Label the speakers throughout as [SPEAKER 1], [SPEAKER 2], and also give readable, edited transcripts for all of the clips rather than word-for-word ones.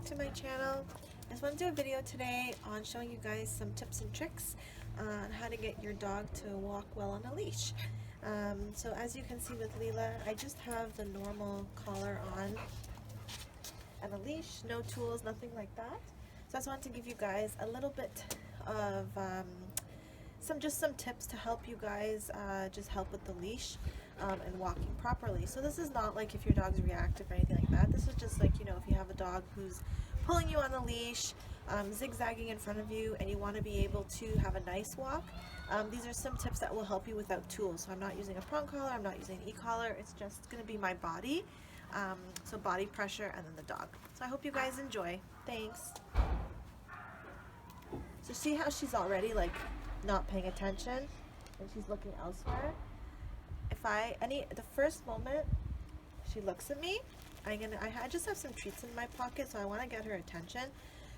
[SPEAKER 1] back to my channel. I just want to do a video today on showing you guys some tips and tricks on how to get your dog to walk well on a leash. So as you can see with Leela, I just have the normal collar on and a leash, no tools, nothing like that. So I just wanted to give you guys a little bit of some tips to help you guys just help with the leash and walking properly. So this is not like if your dog's reactive or anything like that. This is just like, you know, if you have a dog who's pulling you on the leash, zigzagging in front of you, and you want to be able to have a nice walk. These are some tips that will help you without tools. So I'm not using a prong collar, I'm not using an e-collar, it's just going to be my body. So body pressure and then the dog. So I hope you guys enjoy. Thanks. So see how she's already like not paying attention and she's looking elsewhere. If the first moment she looks at me, I just have some treats in my pocket, so I want to get her attention.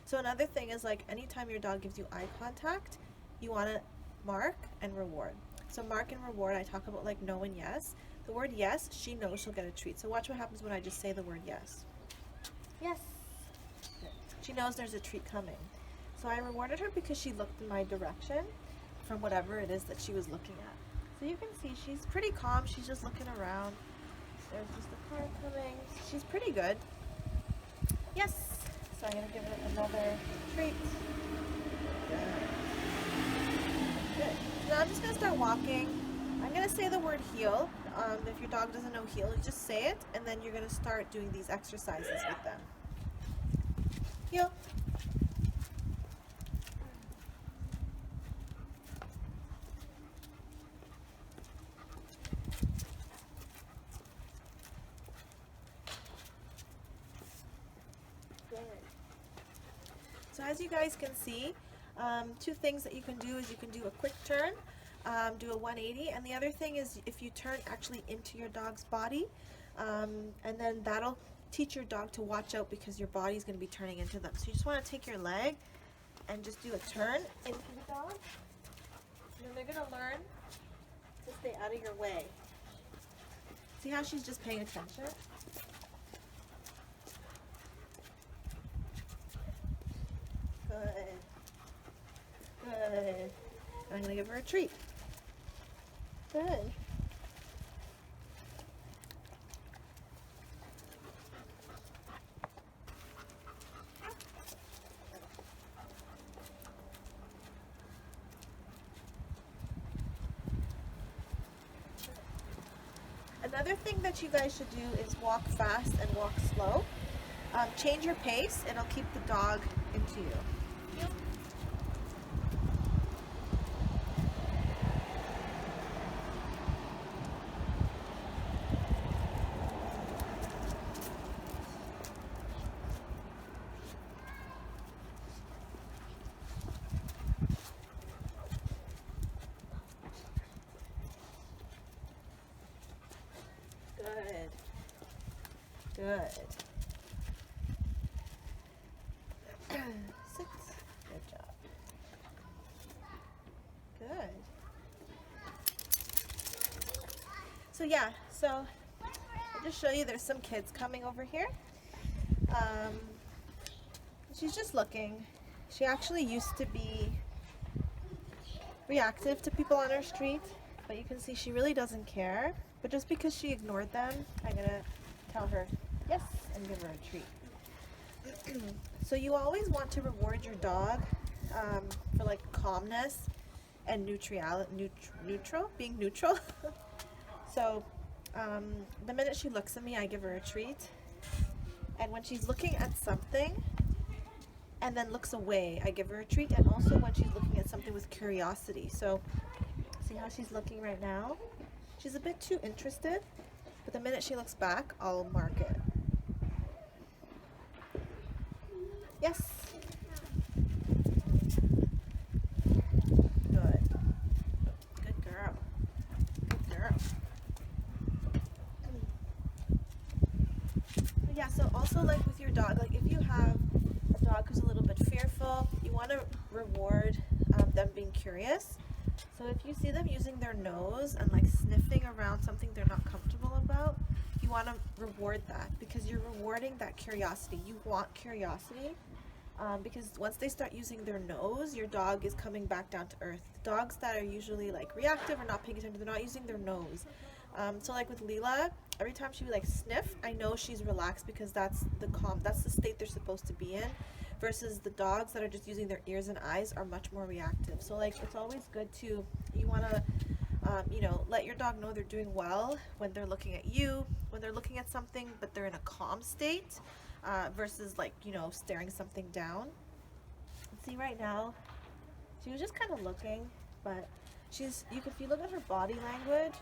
[SPEAKER 1] So another thing is, like, anytime your dog gives you eye contact, you want to mark and reward. So mark and reward, I talk about like no and yes. The word yes, she knows she'll get a treat. So watch what happens when I just say the word yes. Yes. She knows there's a treat coming. So I rewarded her because she looked in my direction from whatever it is that she was looking at. So you can see she's pretty calm. She's just looking around. There's just a car coming. She's pretty good. Yes. So I'm going to give her another treat. Good. So now I'm just going to start walking. I'm going to say the word heel. If your dog doesn't know heel, you just say it, and then you're going to start doing these exercises with them. Heel. So as you guys can see, two things that you can do is you can do a quick turn, do a 180, and the other thing is if you turn actually into your dog's body, and then that'll teach your dog to watch out because your body's going to be turning into them. So you just want to take your leg and just do a turn into the dog, and then they're going to learn to stay out of your way. See how she's just paying attention? Good. Good. I'm going to give her a treat. Good. Another thing that you guys should do is walk fast and walk slow. Change your pace, and it'll keep the dog into you. Good. Good. Sit. Good job. Good. So yeah, so I'll just show you there's some kids coming over here. She's just looking. She actually used to be reactive to people on her street, but you can see she really doesn't care. But just because she ignored them, I'm gonna tell her yes and give her a treat. So you always want to reward your dog for like calmness and being neutral. So the minute she looks at me, I give her a treat. And when she's looking at something and then looks away, I give her a treat. And also when she's looking at something with curiosity. So see how she's looking right now? She's a bit too interested, but the minute she looks back, I'll mark it. Yes. Good. Good girl. Good girl. Yeah, so also like with your dog, like if you have a dog who's a little bit fearful, you want to reward them being curious. So if you see them using their nose and like sniffing around something they're not comfortable about, you want to reward that, because you're rewarding that curiosity. You want curiosity, because once they start using their nose, your dog is coming back down to earth. Dogs that are usually like reactive or not paying attention, they're not using their nose. So like with Leela, every time she would like sniff, I know she's relaxed, because that's the state they're supposed to be in, versus the dogs that are just using their ears and eyes are much more reactive. So like it's always good to, you want to you know, let your dog know they're doing well when they're looking at you, when they're looking at something, but they're in a calm state, versus like, you know, staring something down. See, right now, she was just kind of looking, but if you look at her body language,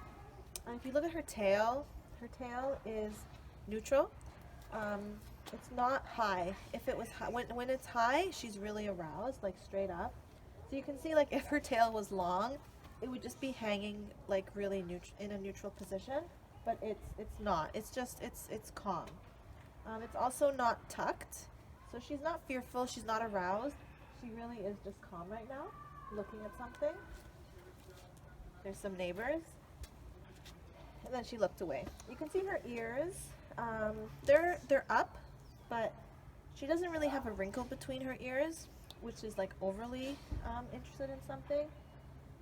[SPEAKER 1] if you look at her tail is neutral. It's not high. If it was high, when it's high, she's really aroused, like straight up. So you can see, like, if her tail was long, it would just be hanging like really in a neutral position, but it's not. It's just it's calm. It's also not tucked, so she's not fearful. She's not aroused. She really is just calm right now, looking at something. There's some neighbors, and then she looked away. You can see her ears. They're up, but she doesn't really have a wrinkle between her ears, which is like overly interested in something.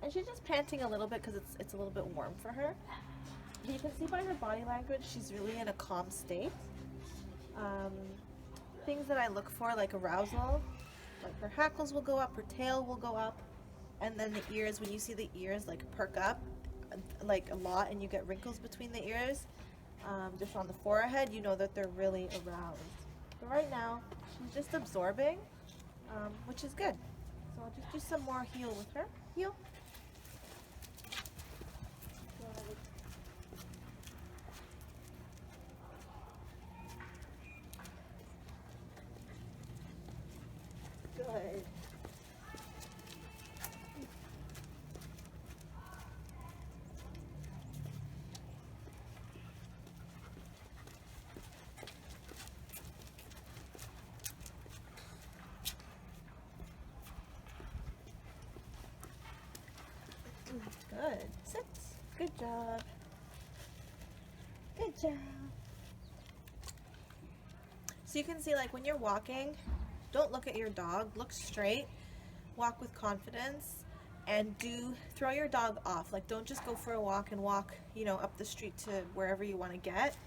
[SPEAKER 1] And she's just panting a little bit because it's a little bit warm for her. You can see by her body language, she's really in a calm state. Things that I look for, like arousal, like her hackles will go up, her tail will go up, and then the ears, when you see the ears like perk up like a lot and you get wrinkles between the ears, just on the forehead, you know that they're really aroused. But right now, she's just absorbing, which is good. So I'll just do some more heel with her. Heel. Good. Good. Sit. Good job. Good job. So you can see, like, when you're walking, don't look at your dog. Look straight. Walk with confidence, and throw your dog off. Like, don't just go for a walk and walk, you know, up the street to wherever you want to get.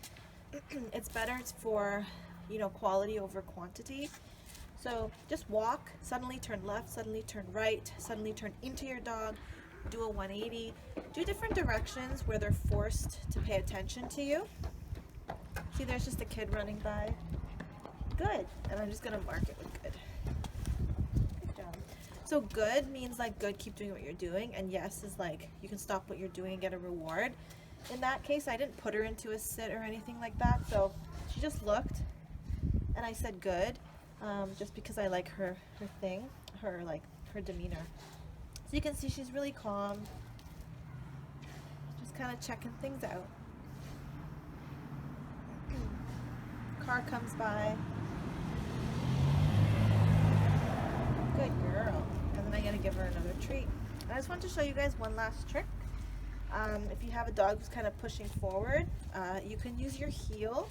[SPEAKER 1] It's better for, you know, quality over quantity. So just walk, suddenly turn left, suddenly turn right, suddenly turn into your dog, do a 180, do different directions where they're forced to pay attention to you. See, there's just a kid running by. Good. And I'm just going to mark it with good. Good job. So good means like good, keep doing what you're doing, and yes is like you can stop what you're doing and get a reward. In that case, I didn't put her into a sit or anything like that, so she just looked and I said good, just because I like her thing, her demeanor. So you can see she's really calm, just kind of checking things out. Car comes by. Good girl. And then I gotta give her another treat. I just want to show you guys one last trick. If you have a dog who's kind of pushing forward, you can use your heel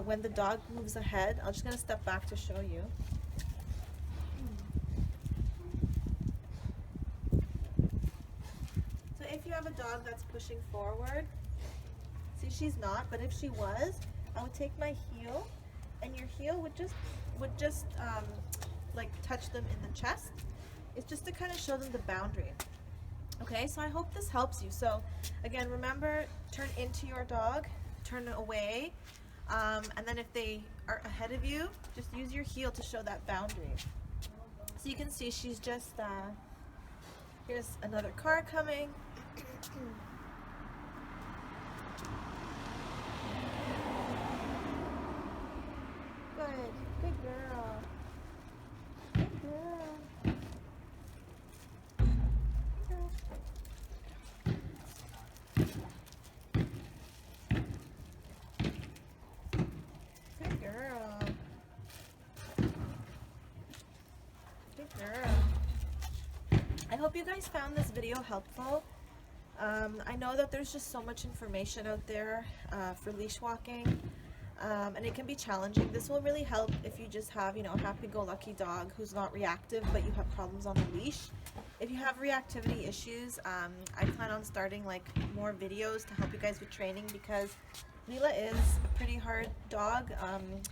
[SPEAKER 1] when the dog moves ahead. I'm just gonna step back to show you. So if you have a dog that's pushing forward, see, she's not, but if she was, I would take my heel, and your heel would just like touch them in the chest. It's just to kind of show them the boundary. Okay, so I hope this helps you. So again, remember, turn into your dog, turn away, and then if they are ahead of you, just use your heel to show that boundary. So you can see she's just, here's another car coming. Good, good girl. Good girl. Good girl. Good girl. I hope you guys found this video helpful. I know that there's just so much information out there for leash walking, and it can be challenging. This will really help if you just have, you know, a happy-go-lucky dog who's not reactive, but you have problems on the leash. If you have reactivity issues, I plan on starting like more videos to help you guys with training, because Leela is a pretty hard dog.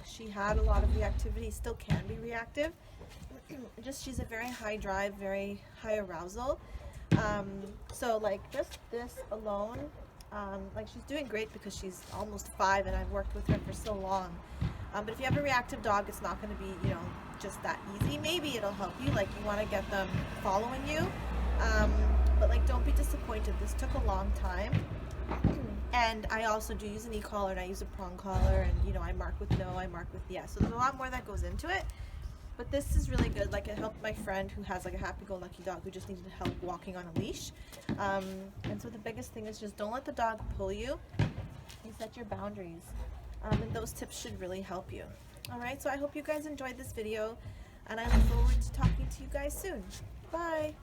[SPEAKER 1] She had a lot of reactivity, still can be reactive. Just she's a very high drive, very high arousal. So like just this alone, like she's doing great because she's almost 5 and I've worked with her for so long. But if you have a reactive dog, it's not going to be, you know, just that easy. Maybe it'll help you, like you want to get them following you, but like don't be disappointed. This took a long time. And I also do use an e-collar, and I use a prong collar, and you know, I mark with no, I mark with yes. So there's a lot more that goes into it. But this is really good. Like it helped my friend who has like a happy-go-lucky dog who just needed help walking on a leash. And so the biggest thing is just don't let the dog pull you. You set your boundaries. And those tips should really help you. Alright, so I hope you guys enjoyed this video, and I look forward to talking to you guys soon. Bye!